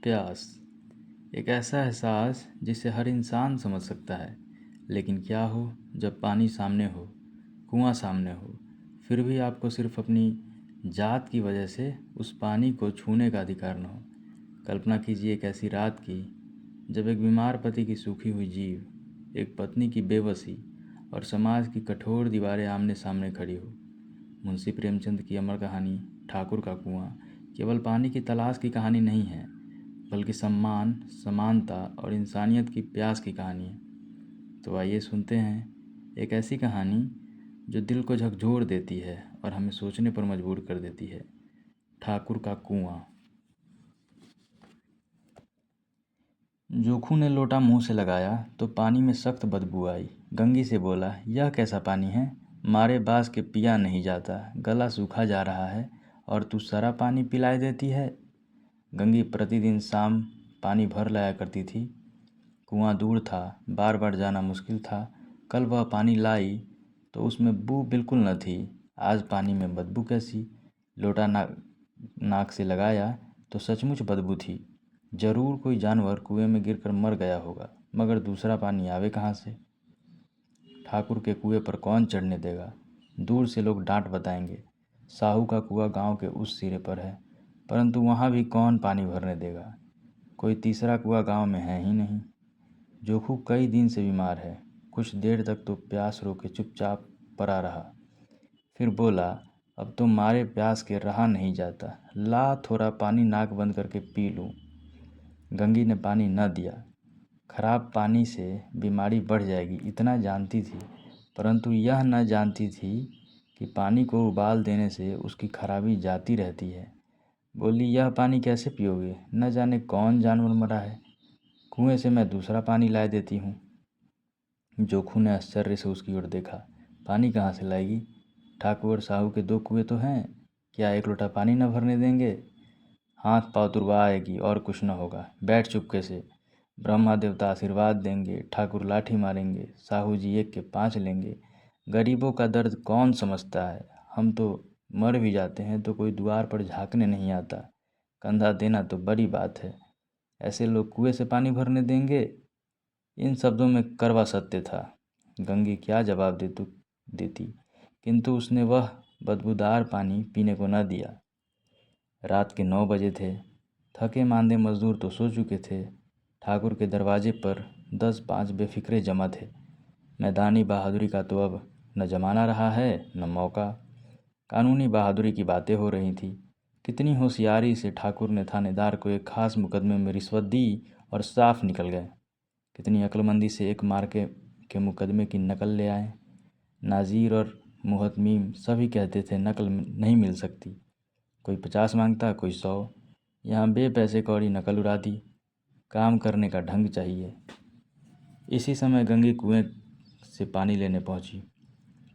प्यास एक ऐसा एहसास जिसे हर इंसान समझ सकता है। लेकिन क्या हो जब पानी सामने हो, कुआं सामने हो, फिर भी आपको सिर्फ अपनी जात की वजह से उस पानी को छूने का अधिकार न हो। कल्पना कीजिए एक ऐसी रात की जब एक बीमार पति की सूखी हुई जीभ, एक पत्नी की बेबसी और समाज की कठोर दीवारें आमने सामने खड़ी हो। मुंशी प्रेमचंद की अमर कहानी ठाकुर का कुआं केवल पानी की तलाश की कहानी नहीं है, बल्कि सम्मान, समानता और इंसानियत की प्यास की कहानी है। तो आइए सुनते हैं एक ऐसी कहानी जो दिल को झकझोर देती है और हमें सोचने पर मजबूर कर देती है। ठाकुर का कुआं। जोखू ने लोटा मुंह से लगाया तो पानी में सख्त बदबू आई। गंगी से बोला, यह कैसा पानी है? मारे बास के पिया नहीं जाता, गला सूखा जा रहा है और तू सारा पानी पिलाए देती है। गंगी प्रतिदिन शाम पानी भर लाया करती थी। कुआं दूर था, बार बार जाना मुश्किल था। कल वह पानी लाई तो उसमें बू बिल्कुल न थी। आज पानी में बदबू कैसी? लोटा नाक से लगाया तो सचमुच बदबू थी। जरूर कोई जानवर कुएं में गिरकर मर गया होगा, मगर दूसरा पानी आवे कहाँ से? ठाकुर के कुएं पर कौन चढ़ने देगा? दूर से लोग डांट बताएंगे। साहू का कुआं गांव के उस सिरे पर है, परंतु वहां भी कौन पानी भरने देगा? कोई तीसरा कुआं गांव में है ही नहीं। जोखू कई दिन से बीमार है। कुछ देर तक तो प्यास रोके चुपचाप पड़ा रहा। फिर बोला, अब तो मारे प्यास के रहा नहीं जाता, ला थोड़ा पानी नाक बंद करके पी लूं। गंगी ने पानी न दिया। खराब पानी से बीमारी बढ़ जाएगी इतना जानती थी, परंतु यह न जानती थी कि पानी को उबाल देने से उसकी खराबी जाती रहती है। बोली, यह पानी कैसे पियोगे? न जाने कौन जानवर मरा है। कुएं से मैं दूसरा पानी ला देती हूँ। जोखू ने आश्चर्य से उसकी ओर देखा। पानी कहाँ से लाएगी? ठाकुर और साहू के दो कुएं तो हैं, क्या एक लोटा पानी न भरने देंगे? हाथ पाँव तुड़वा आएगी और कुछ न होगा। बैठ चुपके से। ब्रह्मा देवता आशीर्वाद देंगे, ठाकुर लाठी मारेंगे, साहू जी एक के 5 लेंगे। गरीबों का दर्द कौन समझता है? हम तो मर भी जाते हैं तो कोई द्वार पर झांकने नहीं आता। कंधा देना तो बड़ी बात है, ऐसे लोग कुएं से पानी भरने देंगे? इन शब्दों में कड़वा सत्य था। गंगी क्या जवाब देती, किंतु उसने वह बदबूदार पानी पीने को न दिया। रात के 9 बजे थे। थके मांदे मजदूर तो सो चुके थे। ठाकुर के दरवाजे पर 10-5 बेफिक्रे जमा थे। मैदानी बहादुरी का तो अब न जमाना रहा है न मौका। कानूनी बहादुरी की बातें हो रही थी। कितनी होशियारी से ठाकुर ने थानेदार को एक खास मुकदमे में रिश्वत दी और साफ निकल गए। कितनी अक्लमंदी से एक मार्के के मुकदमे की नकल ले आए। नाजीर और मुहतमीम सभी कहते थे नकल नहीं मिल सकती। कोई 50 मांगता, कोई 100। यहाँ बेपैसे कौड़ी नकल उड़ा दी। काम करने का ढंग चाहिए। इसी समय गंगी कुएं से पानी लेने पहुंची।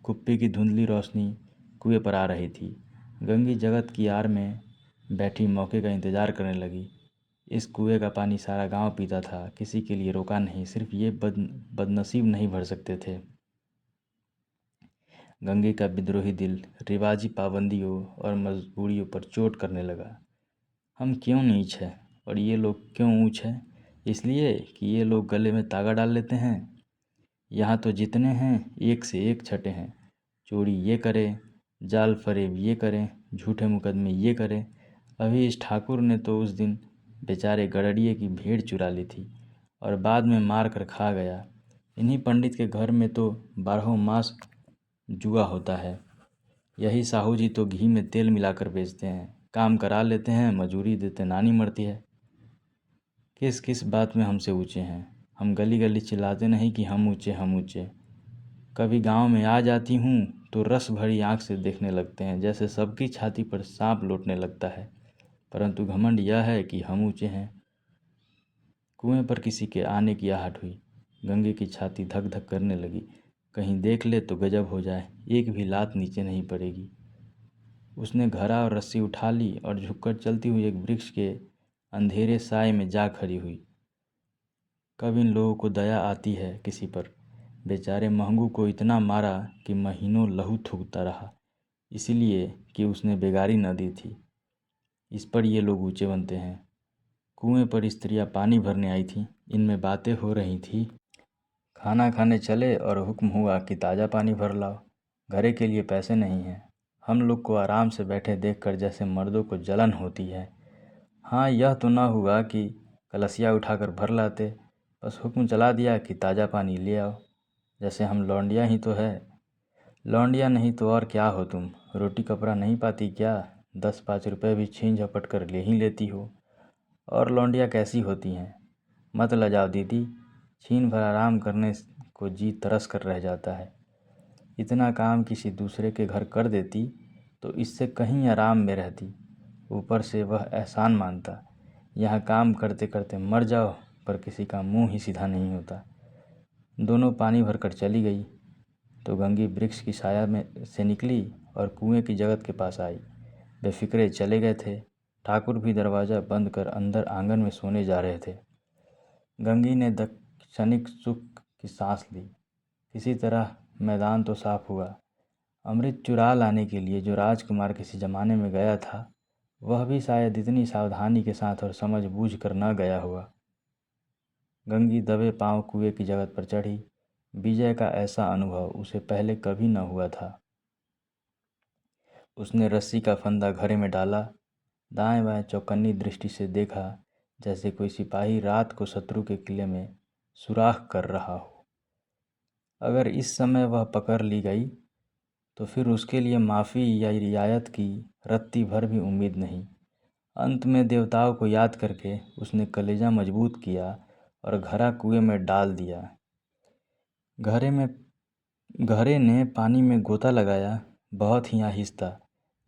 कुप्पी की धुंधली रोशनी कुएं पर आ रही थी। गंगी जगत की आड़ में बैठी मौके का इंतजार करने लगी। इस कुएं का पानी सारा गांव पीता था, किसी के लिए रोका नहीं। सिर्फ ये बदनसीब नहीं भर सकते थे। गंगे का विद्रोही दिल रिवाजी पाबंदियों और मजबूरियों पर चोट करने लगा। हम क्यों नीच हैं और ये लोग क्यों ऊंच हैं? इसलिए कि ये लोग गले में तागा डाल लेते हैं। यहाँ तो जितने हैं एक से एक छठे हैं। चोरी ये करें, जाल फरेब ये करें, झूठे मुकदमे ये करें। अभी इस ठाकुर ने तो उस दिन बेचारे गडरिये की भेड़ चुरा ली थी और बाद में मार कर खा गया। इन्हीं पंडित के घर में तो 12 मास जुआ होता है। यही साहू जी तो घी में तेल मिलाकर बेचते हैं। काम करा लेते हैं, मजूरी देते नानी मरती है। किस किस बात में हमसे ऊंचे हैं? हम गली गली चिल्लाते नहीं कि हम ऊंचे हम ऊंचे। कभी गांव में आ जाती हूँ तो रस भरी आंख से देखने लगते हैं, जैसे सबकी छाती पर सांप लौटने लगता है। परंतु घमंड यह है कि हम ऊंचे हैं। कुएं पर किसी के आने की आहट हुई। गंगे की छाती धक धक करने लगी। कहीं देख ले तो गजब हो जाए, एक भी लात नीचे नहीं पड़ेगी। उसने घड़ा और रस्सी उठा ली और झुककर चलती हुई एक वृक्ष के अंधेरे साए में जा खड़ी हुई। कब इन लोगों को दया आती है किसी पर? बेचारे महंगू को इतना मारा कि महीनों लहू थूकता रहा, इसलिए कि उसने बेगारी न दी थी। इस पर ये लोग ऊंचे बनते हैं। कुएं पर स्त्रियां पानी भरने आई थीं। इनमें बातें हो रही थी। खाना खाने चले और हुक्म हुआ कि ताज़ा पानी भर लाओ, घरे के लिए पैसे नहीं हैं। हम लोग को आराम से बैठे देखकर जैसे मर्दों को जलन होती है। हाँ, यह तो न हुआ कि कलसिया उठाकर भर लाते, बस हुक्म चला दिया कि ताज़ा पानी ले आओ, जैसे हम लौंडिया ही तो है। लौंडिया नहीं तो और क्या हो तुम, रोटी कपड़ा नहीं पाती क्या? 10-5 रुपये भी छीन झपट कर ले ही लेती हो। और लौंडिया कैसी होती हैं? मत लजाओ दीदी, छीन भर आराम करने को जी तरस कर रह जाता है। इतना काम किसी दूसरे के घर कर देती तो इससे कहीं आराम में रहती। ऊपर से वह एहसान मानता। यहाँ काम करते करते मर जाओ, पर किसी का मुंह ही सीधा नहीं होता। दोनों पानी भरकर चली गई तो गंगी वृक्ष की छाया में से निकली और कुएं की जगत के पास आई। बेफिक्रे चले गए थे। ठाकुर भी दरवाज़ा बंद कर अंदर आंगन में सोने जा रहे थे। गंगी ने क्षणिक सुख की सांस ली। किसी तरह मैदान तो साफ हुआ। अमृत चुरा लाने के लिए जो राजकुमार किसी ज़माने में गया था, वह भी शायद इतनी सावधानी के साथ और समझ बूझ कर न गया हुआ। गंगी दबे पांव कुएं की जगत पर चढ़ी। विजय का ऐसा अनुभव उसे पहले कभी न हुआ था। उसने रस्सी का फंदा घड़े में डाला, दाएं बाएं चौकन्नी दृष्टि से देखा, जैसे कोई सिपाही रात को शत्रु के किले में सुराख कर रहा हो। अगर इस समय वह पकड़ ली गई तो फिर उसके लिए माफ़ी या रियायत की रत्ती भर भी उम्मीद नहीं। अंत में देवताओं को याद करके उसने कलेजा मजबूत किया और घड़ा कुएं में डाल दिया। घड़े ने पानी में गोता लगाया, बहुत ही आहिस्ता,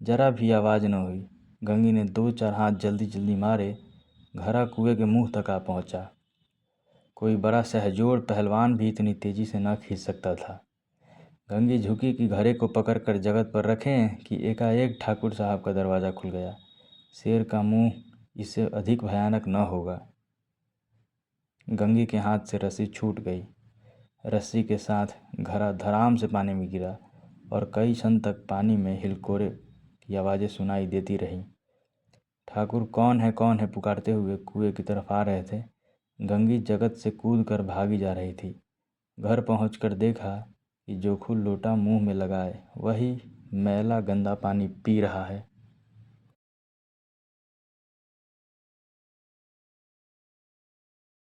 जरा भी आवाज़ न हुई। गंगी ने 2-4 हाथ जल्दी जल्दी मारे, घड़ा कुएं के मुंह तक आ पहुंचा। कोई बड़ा सहजोड़ पहलवान भी इतनी तेजी से न खींच सकता था। गंगी झुकी कि घड़े को पकड़कर जगत पर रखें कि एकाएक ठाकुर साहब का दरवाज़ा खुल गया। शेर का मुंह इससे अधिक भयानक न होगा। गंगी के हाथ से रस्सी छूट गई। रस्सी के साथ घड़ा धड़ाम से पानी में गिरा और कई क्षण तक पानी में हिलकोरे की आवाज़ें सुनाई देती रहीं। ठाकुर कौन है पुकारते हुए कुएं की तरफ आ रहे थे। गंगी जगत से कूद कर भागी जा रही थी। घर पहुंचकर देखा कि जोखू लोटा मुंह में लगाए वही मैला गंदा पानी पी रहा है।